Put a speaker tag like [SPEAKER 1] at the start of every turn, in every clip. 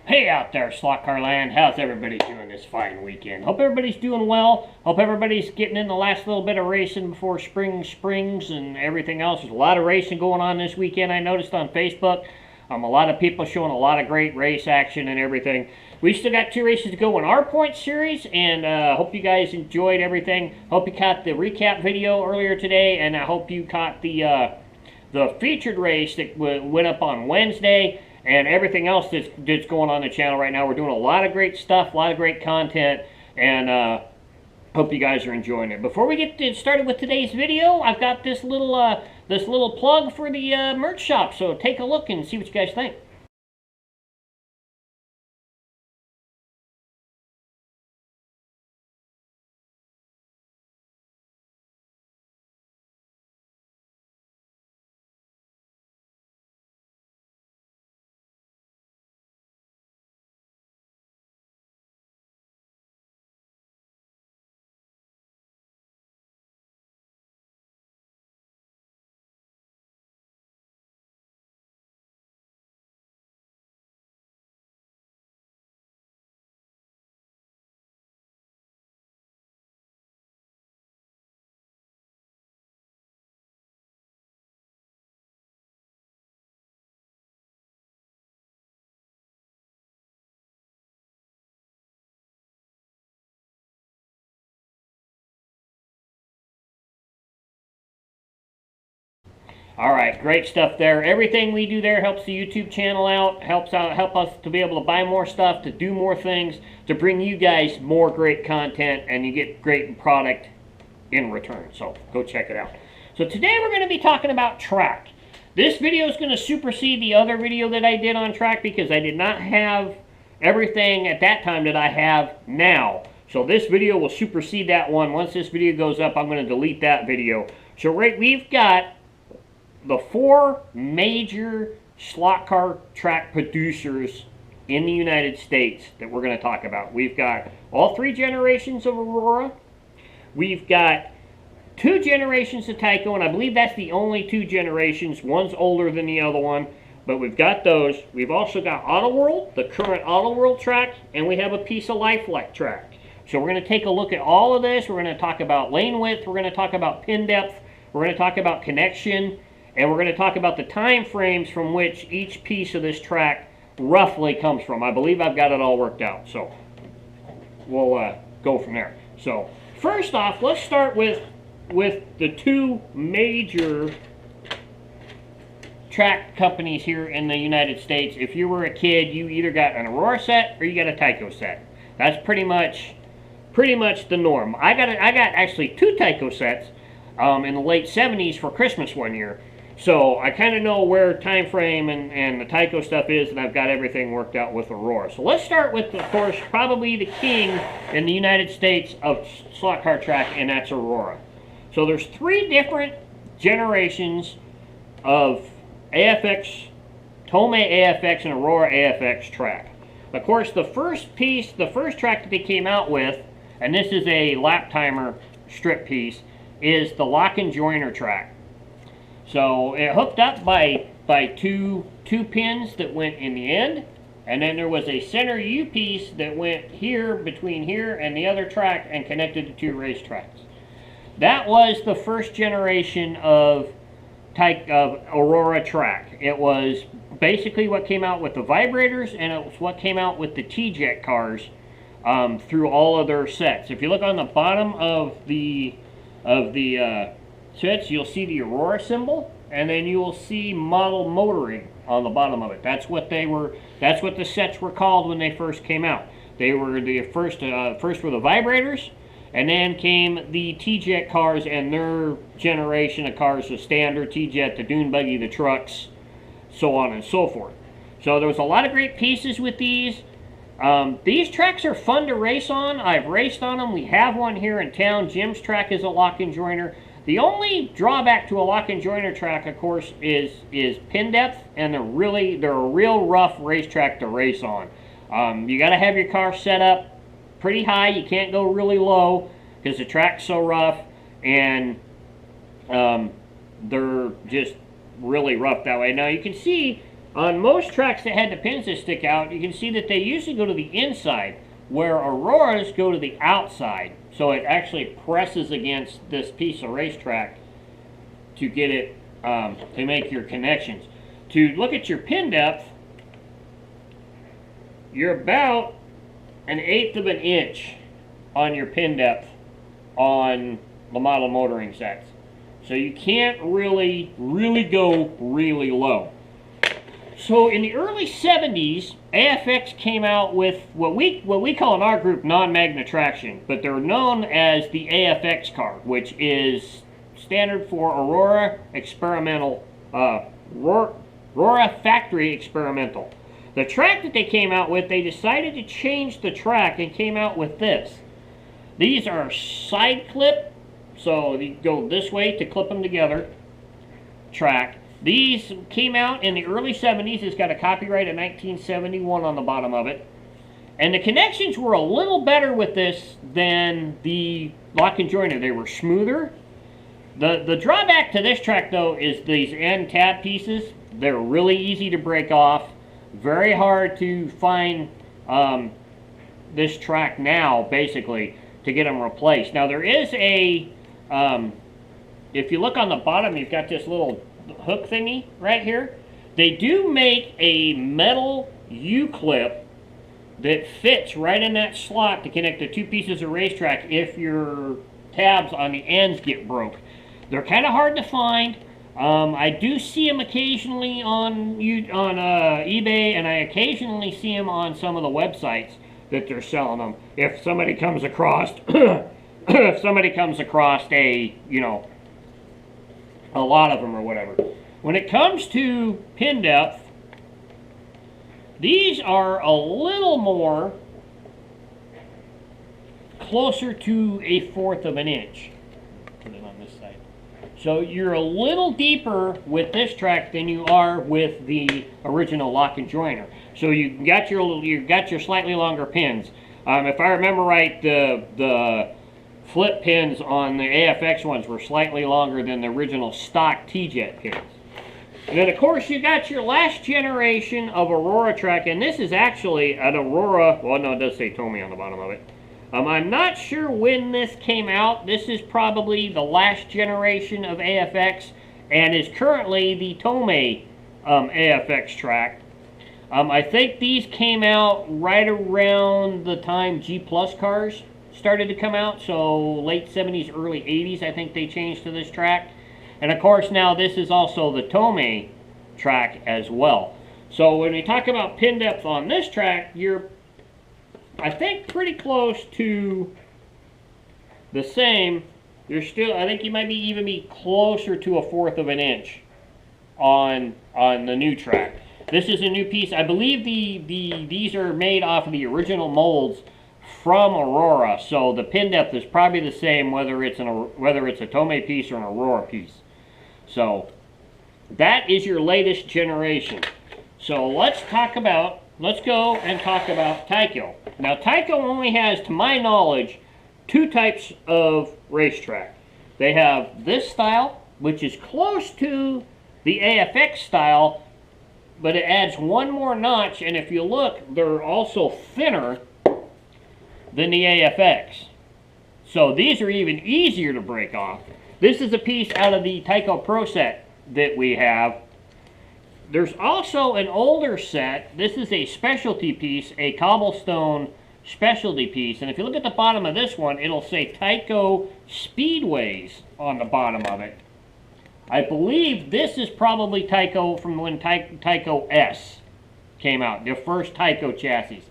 [SPEAKER 1] Hey out there, slot car land. How's everybody doing this fine weekend? Hope everybody's doing well. Hope everybody's getting in the last little bit of racing before spring springs and everything else. There's a lot of racing going on this weekend, I noticed on Facebook. A lot of people showing a lot of great race action and everything. We still got 2 races to go in our point series, and hope you guys enjoyed everything. Hope you caught the recap video earlier today, and I hope you caught the featured race that went up on Wednesday. And everything else that's going on the channel right now. We're doing a lot of great stuff, a lot of great content, and hope you guys are enjoying it. Before we get started with today's video, I've got this little plug for the merch shop, so take a look and see what you guys think. All right, great stuff there. Everything we do there helps the YouTube channel out, help us to be able to buy more stuff, to do more things, to bring you guys more great content, and you get great product in return. So go check it out. So today we're going to be talking about track. This video is going to supersede the other video that I did on track because I did not have everything at that time that I have now. So this video will supersede that one. Once this video goes up, I'm going to delete that video. So we've got the 4 major slot car track producers in the United States that we're going to talk about. We've got all 3 generations of Aurora. We've got 2 generations of Taiko, and I believe that's the only 2 generations. One's older than the other one, but we've got those. We've also got Autoworld, the current Autoworld track, and we have a piece of Lifelike track. So we're going to take a look at all of this. We're going to talk about lane width. We're going to talk about pin depth. We're going to talk about connection. And we're going to talk about the time frames from which each piece of this track roughly comes from. I believe I've got it all worked out. So we'll go from there. So first off, let's start with the 2 major track companies here in the United States. If you were a kid, you either got an Aurora set or you got a Taiko set. That's pretty much the norm. I got actually 2 Taiko sets in the late 70s for Christmas one year. So I kind of know where time frame and the Taiko stuff is, and I've got everything worked out with Aurora. So let's start with, of course, probably the king in the United States of slot car track, and that's Aurora. So there's 3 different generations of AFX, Tomei AFX, and Aurora AFX track. Of course, the first track that they came out with, and this is a lap timer strip piece, is the lock and joiner track. So it hooked up by 2 pins that went in the end, and then there was a center U piece that went here between here and the other track and connected the 2 race tracks. That was the first generation of Aurora track. It was basically what came out with the vibrators, and it was what came out with the T-Jet cars through all of their sets. If you look on the bottom of the sets, you'll see the Aurora symbol, and then you will see model motoring on the bottom of it. That's what the sets were called when they first came out. They were the first were the vibrators, and then came the T-Jet cars and their generation of cars, the standard T-Jet, the dune buggy, the trucks, so on and so forth. So there was a lot of great pieces with these. These tracks are fun to race on. I've raced on them. We have one here in town. Jim's track is a lock and joiner. The only drawback to a lock and joiner track, of course, is pin depth, and they're a real rough racetrack to race on. You got to have your car set up pretty high. You can't go really low because the track's so rough, and they're just really rough that way. Now you can see On most tracks that had the pins that stick out, you can see that they usually go to the inside, where Auroras go to the outside. So it actually presses against this piece of racetrack to get it, to make your connections. To look at your pin depth, you're about 1/8 of an inch on your pin depth on the model motoring sets. So you can't really go really low. So in the early 70s, AFX came out with what we call in our group non-magnet traction, but they're known as the AFX car, which is standard for Aurora Experimental, Aurora Factory Experimental. The track that they came out with, they decided to change the track and came out with this. These are side clip, so you go this way to clip them together, track. These came out in the early 70s. It's got a copyright of 1971 on the bottom of it. And the connections were a little better with this than the lock and joiner. They were smoother. The drawback to this track, though, is these end tab pieces. They're really easy to break off. Very hard to find this track now, basically, to get them replaced. Now, there is a, if you look on the bottom, you've got this little hook thingy right here. They do make a metal U-clip that fits right in that slot to connect the two pieces of racetrack if your tabs on the ends get broke. They're kind of hard to find. I do see them occasionally on eBay, and I occasionally see them on some of the websites that they're selling them. If somebody comes across, if somebody comes across a lot of them or whatever. When it comes to pin depth, these are a little more closer to 1/4 of an inch. Put it on this side. So you're a little deeper with this track than you are with the original lock and joiner. So you got your slightly longer pins. If I remember right, the flip pins on the AFX ones were slightly longer than the original stock T-Jet pins. And then, of course, you got your last generation of Aurora track, and this is actually an Aurora, well, no, it does say Tomei on the bottom of it. I'm not sure when this came out. This is probably the last generation of AFX, and is currently the Tomei AFX track. I think these came out right around the time G Plus cars started to come out, so late 70s, early 80s, I think they changed to this track. And of course now this is also the Tomei track as well. So when we talk about pin depth on this track, you're, I think, pretty close to the same. You're still, I think you might even be closer to 1/4 of an inch on the new track. This is a new piece. I believe these are made off of the original molds from Aurora, so the pin depth is probably the same whether it's a Tomei piece or an Aurora piece. So that is your latest generation. So let's go and talk about Taiko. Now Taiko only has, to my knowledge, 2 types of racetrack. They have this style, which is close to the AFX style, but it adds one more notch, and if you look, they're also thinner than the AFX. So these are even easier to break off. This is a piece out of the Taiko Pro set that we have. There's also an older set. This is a specialty piece, a cobblestone specialty piece. And if you look at the bottom of this one, it'll say Taiko Speedways on the bottom of it. I believe this is probably Taiko from when Taiko S came out, the first Taiko chassis.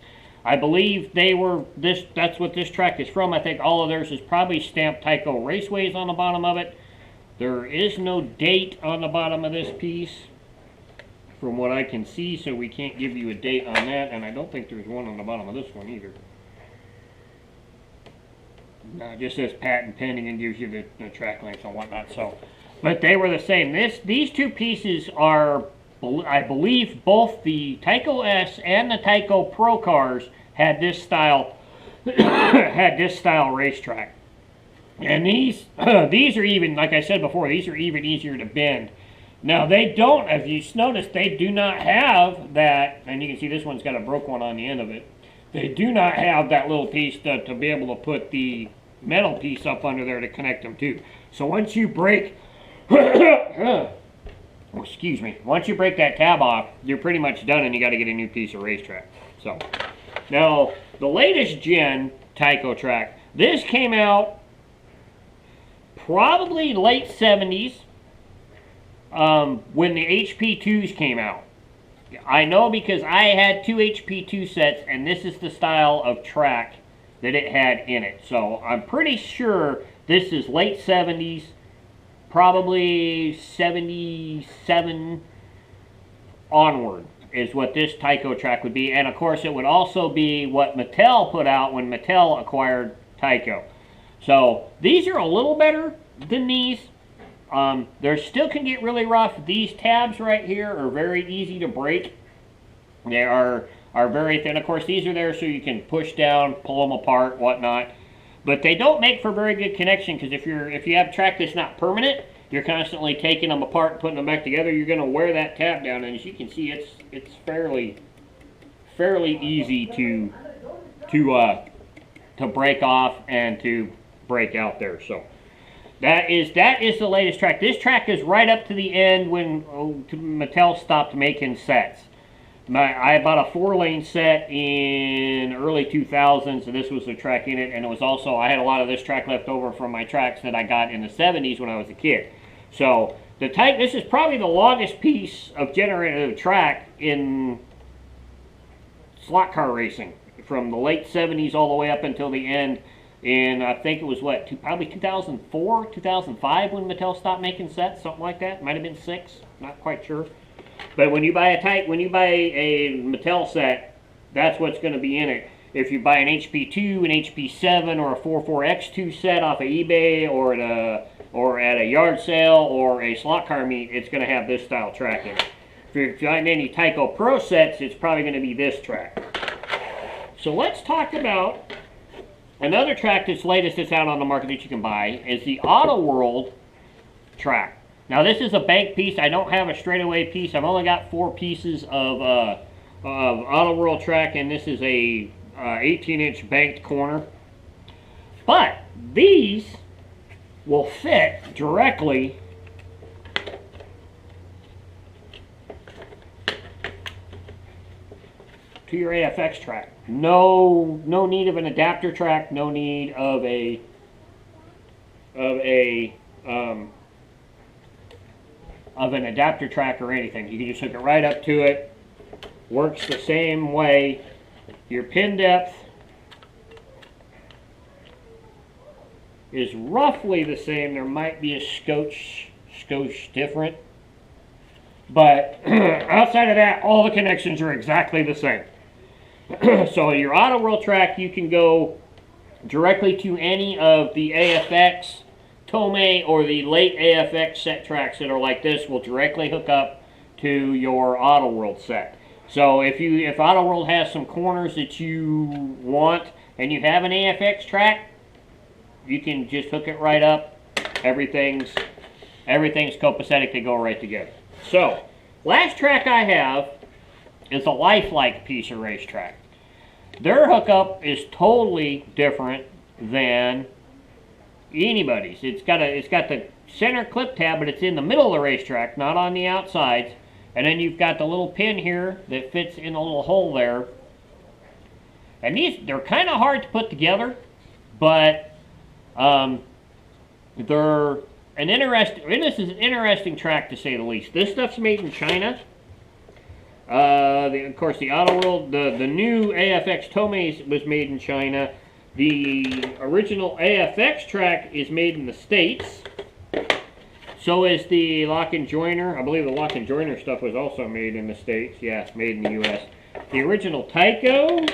[SPEAKER 1] I believe that's what this track is from. I think all of theirs is probably stamped Taiko Raceways on the bottom of it. There is no date on the bottom of this piece, from what I can see, so we can't give you a date on that, and I don't think there's one on the bottom of this one either. No, it just says patent pending and gives you the track length and whatnot. So, but they were the same. These 2 pieces are, I believe, both the Taiko S and the Taiko Pro cars had this style racetrack. And these are even, like I said before, these are even easier to bend Now they don't, if you notice, they do not have that, and you can see this one's got a broke one on the end of it. They do not have that little piece to be able to put the metal piece up under there to connect them to. So once you break, excuse me, once you break that tab off, you're pretty much done and you got to get a new piece of racetrack. So now the latest gen Taiko track, this came out probably late 70s when the HP2s came out. I know because I had two HP2 sets and this is the style of track that it had in it. So I'm pretty sure this is late 70s, probably 77 onward is what this Taiko track would be. And of course it would also be what Mattel put out when Mattel acquired Taiko. So these are a little better than these. They still can get really rough. These tabs right here are very easy to break. They are very thin. Of course, these are there so you can push down, pull them apart, whatnot. But they don't make for very good connection because if you have track that's not permanent, you're constantly taking them apart and putting them back together. You're going to wear that tab down, and as you can see, it's fairly easy to break off and to break out there. So. That is the latest track. This track is right up to the end when Mattel stopped making sets. I bought a 4-lane set in early 2000s, and this was the track in it. And it was also, I had a lot of this track left over from my tracks that I got in the 70s when I was a kid. So this is probably the longest piece of generative track in slot car racing, from the late 70s all the way up until the end. And I think it was probably 2004, 2005 when Mattel stopped making sets, something like that. Might have been 6, not quite sure. But when you buy a Mattel set, that's what's going to be in it. If you buy an HP2, an HP7, or a 44X2 set off of eBay, or at a yard sale or a slot car meet, it's going to have this style track in it. If you're buying any Taiko Pro sets, it's probably going to be this track. So let's talk about another track that's latest that's out on the market that you can buy is the Autoworld track. Now this is a bank piece. I don't have a straightaway piece. I've only got 4 pieces of Autoworld track, and this is a 18-inch banked corner. But these will fit directly to your AFX track. No need of an adapter track. No need of an adapter track or anything. You can just hook it right up to it. Works the same way. Your pin depth is roughly the same. There might be a skosh different. But outside of that, all the connections are exactly the same. So your Autoworld track, you can go directly to any of the AFX Tomei or the late AFX set tracks that are like this will directly hook up to your Autoworld set. So if Autoworld has some corners that you want and you have an AFX track, you can just hook it right up. Everything's copacetic, they go right together. So, last track I have is a lifelike piece of racetrack. Their hookup is totally different than anybody's. It's got the center clip tab, but it's in the middle of the racetrack, not on the outsides. And then you've got the little pin here that fits in a little hole there. And they're kind of hard to put together, but they're this is an interesting track to say the least. This stuff's made in China. Of course, the Autoworld, the new AFX Tomei was made in China. The original AFX track is made in the States. So is the lock and joiner. I believe the lock and joiner stuff was also made in the States. Yeah, it's made in the U.S. The original Taiko.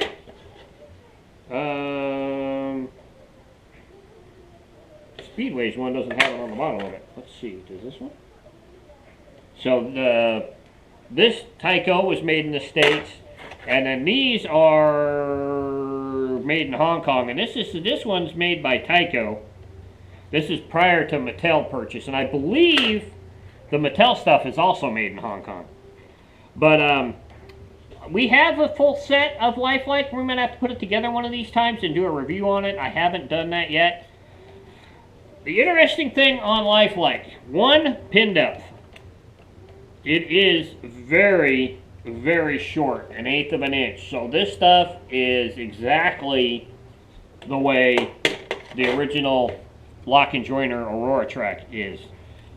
[SPEAKER 1] Speedway's one doesn't have it on the bottom of it. Let's see, does this one? So this Taiko was made in the States, and then these are made in Hong Kong. And this one's made by Taiko. This is prior to Mattel purchase, and I believe The Mattel stuff is also made in Hong Kong. But we have a full set of Lifelike. We're going to have to put it together one of these times and do a review on it. I haven't done that yet. The interesting thing on Lifelike, one, pin depth. It is very, very short, 1/8 of an inch. So this stuff is exactly the way the original Lock and Joiner Aurora track is.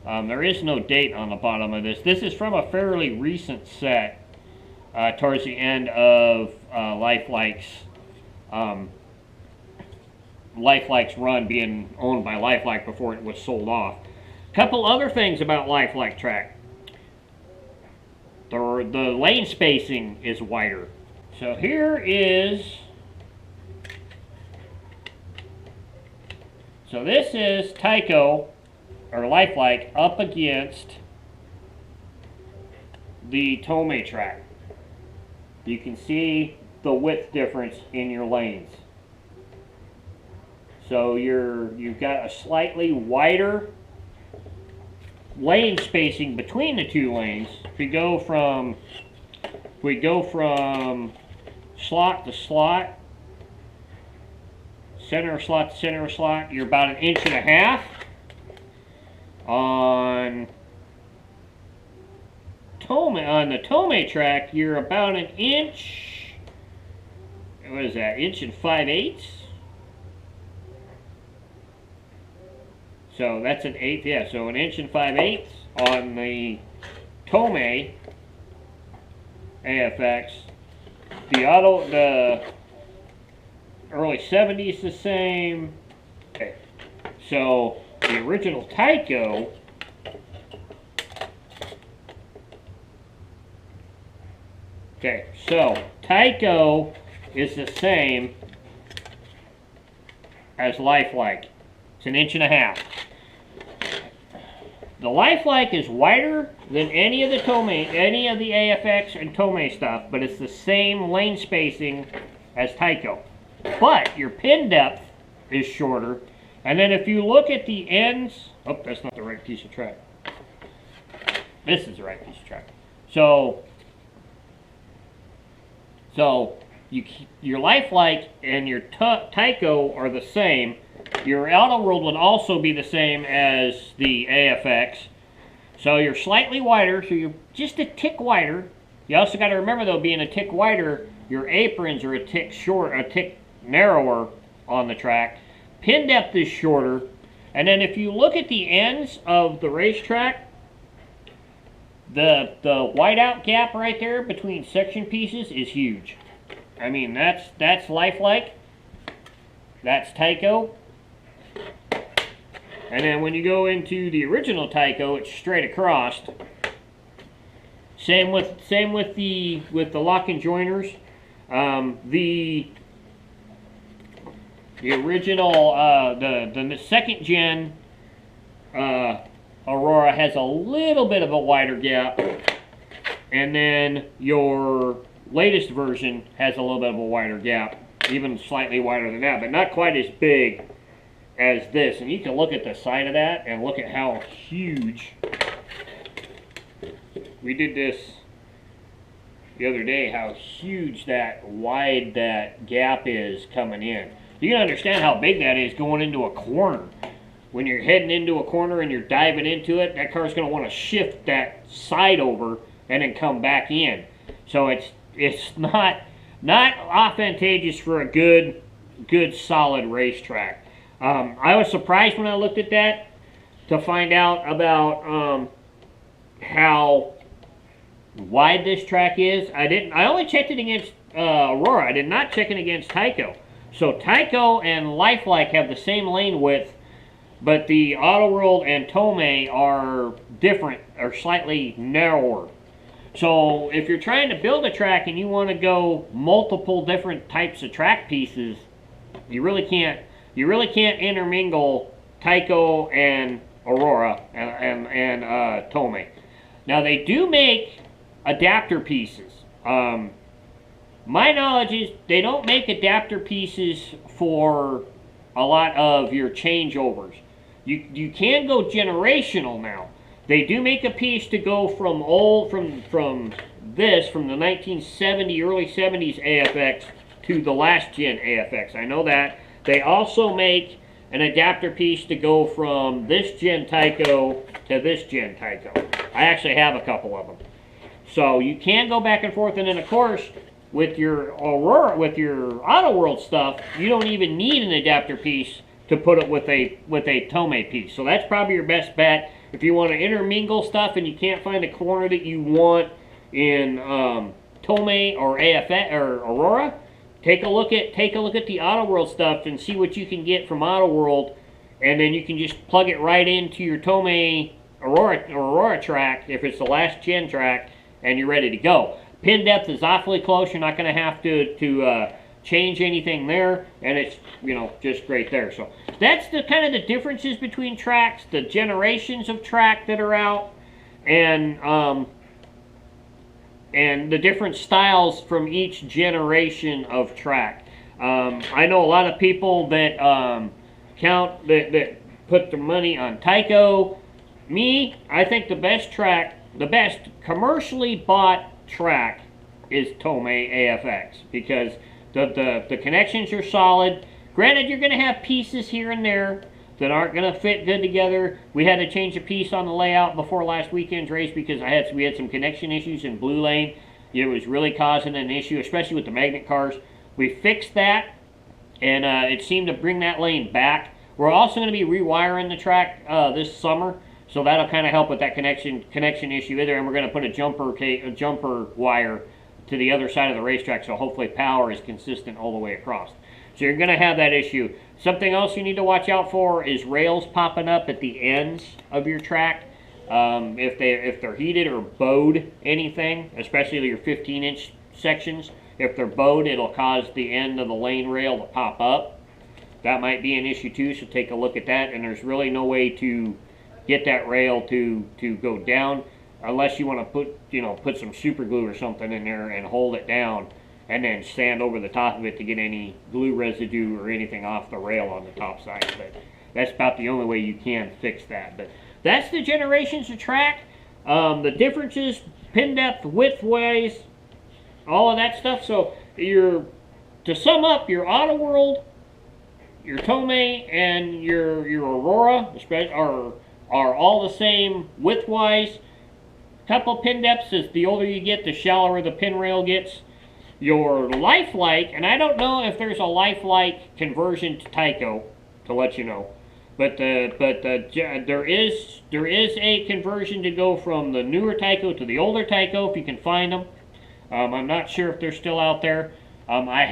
[SPEAKER 1] There is no date on the bottom of this. This is from a fairly recent set towards the end of Lifelike's run, being owned by Lifelike before it was sold off. Couple other things about Lifelike track. The lane spacing is wider. So here is... So this is Taiko, or Lifelike, up against the Tomei track. You can see the width difference in your lanes. So you've got a slightly wider lane spacing between the two lanes. If we go from slot to slot, center of slot to center of slot, you're about 1.5 inches. On the Tomei track, you're about 1 inch. What is that? 1 5/8. So that's 1/8. Yeah. So 1 5/8 on the Tomei AFX. The early 70s the same. Okay. So the original Taiko Taiko is the same as Lifelike. It's 1.5 inches. The Lifelike is wider than any of the AFX and Tomei stuff, but it's the same lane spacing as Taiko. But your pin depth is shorter. And then if you look at the ends, oh, that's not the right piece of track. This is the right piece of track. So your Lifelike and your Taiko are the same. Your Autoworld would also be the same as the AFX. So you're slightly wider, so you're just a tick wider. You also got to remember, though, being a tick wider, your aprons are a tick narrower on the track. Pin depth is shorter. And then if you look at the ends of the racetrack, the whiteout gap right there between section pieces is huge. I mean, that's Lifelike. That's Taiko. And then when you go into the original Taiko, it's straight across. Same with the lock and joiners. The original the second gen Aurora has a little bit of a wider gap, and then your latest version has a little bit of a wider gap, even slightly wider than that, but not quite as big as this. And you can look at the side of that and look at how huge. We did this the other day, how huge that wide that gap is coming in. You can understand how big that is going into a corner. When you're heading into a corner and you're diving into it, that car's going to want to shift that side over and then come back in. So it's not advantageous for a good solid racetrack. I was surprised when I looked at that to find out about how wide this track is. I only checked it against Aurora. I did not check it against Taiko. So Taiko and Lifelike have the same lane width, but the Autoworld and Tomei are different, or slightly narrower. So if you're trying to build a track and you want to go multiple different types of track pieces, you really can't intermingle Taiko and Aurora and Tomei. Now they do make adapter pieces. My knowledge is they don't make adapter pieces for a lot of your changeovers. You can go generational now. They do make a piece to go from the 1970, early 70s AFX to the last gen AFX. I know that. They also make an adapter piece to go from this gen Taiko to this gen Taiko. I actually have a couple of them. So you can go back and forth, and then of course, with your Aurora, with your Autoworld stuff, you don't even need an adapter piece to put it with a Tomei piece. So that's probably your best bet. If you want to intermingle stuff and you can't find a corner that you want in Tomei or AFX or Aurora, take a look at the Autoworld stuff and see what you can get from Autoworld, and then you can just plug it right into your Tomei Aurora track if it's the last gen track, and you're ready to go. Pin depth is awfully close. You're not going to have to change anything there, and it's, you know, just great there. So that's the kind of the differences between tracks, the generations of track that are out, and the different styles from each generation of track. I know a lot of people that that put their money on Taiko. Me, I think the best commercially bought track is Tomei AFX, because the connections are solid. Granted, you're going to have pieces here and there that aren't going to fit good together. We had to change a piece on the layout before last weekend's race because we had some connection issues in Blue Lane. It was really causing an issue, especially with the magnet cars. We fixed that, and it seemed to bring that lane back. We're also going to be rewiring the track this summer, so that'll kind of help with that connection issue either. And we're going to put a jumper wire to the other side of the racetrack, so hopefully power is consistent all the way across. So you're going to have that issue. Something else you need to watch out for is rails popping up at the ends of your track. If they're heated or bowed anything, especially your 15-inch sections, if they're bowed, it'll cause the end of the lane rail to pop up. That might be an issue too, so take a look at that. And there's really no way to get that rail to go down unless you want to put some super glue or something in there and hold it down, and then stand over the top of it to get any glue residue or anything off the rail on the top side. But that's about the only way you can fix that. But that's the generations of track. The differences, pin depth, width-wise, all of that stuff. So to sum up, your Autoworld, your Tomei, and your Aurora are all the same width-wise. Couple pin depths, as the older you get, the shallower the pin rail gets. Your lifelike, and I don't know if there's a lifelike conversion to Taiko, to let you know, but there is a conversion to go from the newer Taiko to the older Taiko if you can find them. I'm not sure if they're still out there. I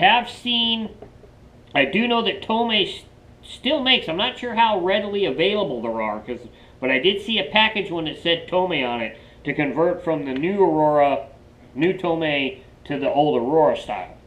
[SPEAKER 1] do know that Tomei still makes. I'm not sure how readily available there are, but I did see a package one that said Tomei on it to convert from the new Tomei to the old Aurora style.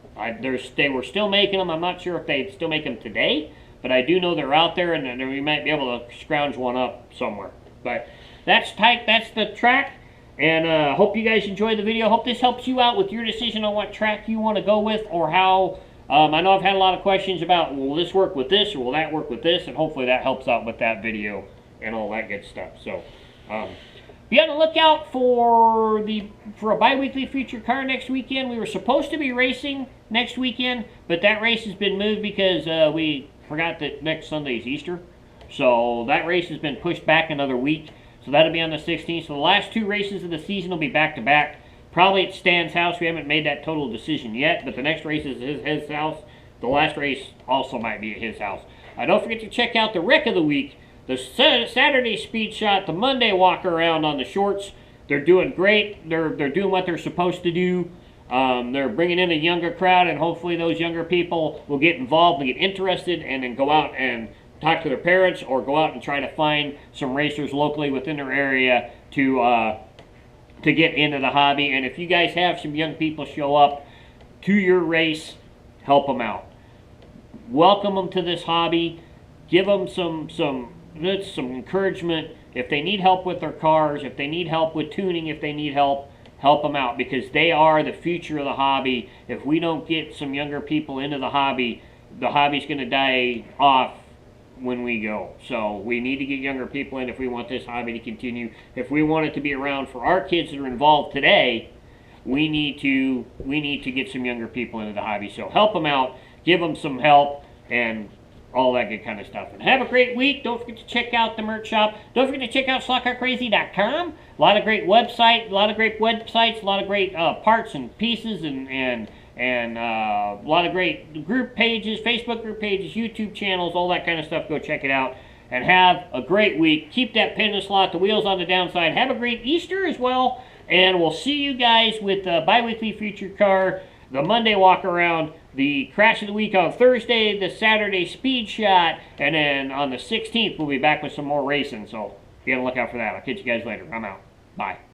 [SPEAKER 1] They were still making them. I'm not sure if they still make them today, but I do know they're out there, and we might be able to scrounge one up somewhere. But that's the track, and hope you guys enjoyed the video. Hope this helps you out with your decision on what track you want to go with, or how. I know I've had a lot of questions about, will this work with this, or will that work with this, and hopefully that helps out with that video and all that good stuff. So be on the lookout for a bi-weekly featured car next weekend. We were supposed to be racing next weekend, but that race has been moved because we forgot that next Sunday is Easter. So that race has been pushed back another week. So that'll be on the 16th. So the last two races of the season will be back-to-back. Probably at Stan's house. We haven't made that total decision yet, but the next race is his house. The last race also might be at his house. Don't forget to check out the Wreck of the Week. The Saturday speed shot, the Monday walk around on the shorts. They're doing great. They're doing what they're supposed to do. They're bringing in a younger crowd, and hopefully those younger people will get involved and get interested, and then go out and talk to their parents, or go out and try to find some racers locally within their area to get into the hobby. And if you guys have some young people show up to your race, help them out. Welcome them to this hobby. Give them some encouragement. If they need help with their cars, if they need help with tuning, if they need help them out, because they are the future of the hobby. If we don't get some younger people into the hobby's going to die off when we go. So we need to get younger people in if we want this hobby to continue. If we want it to be around for our kids that are involved today, we need to get some younger people into the hobby. So help them out, give them some help, and all that good kind of stuff. And have a great week. Don't forget to check out the merch shop. Don't forget to check out slotcarcrazy.com. A lot of great websites, a lot of great parts and pieces, and a lot of great group pages, Facebook group pages, YouTube channels, all that kind of stuff. Go check it out. And have a great week. Keep that pin in the slot, the wheels on the downside. Have a great Easter as well. And we'll see you guys with the bi-weekly featured car, the Monday walk around, the crash of the week on Thursday, the Saturday speed shot, and then on the 16th we'll be back with some more racing. So be on the lookout for that. I'll catch you guys later. I'm out. Bye.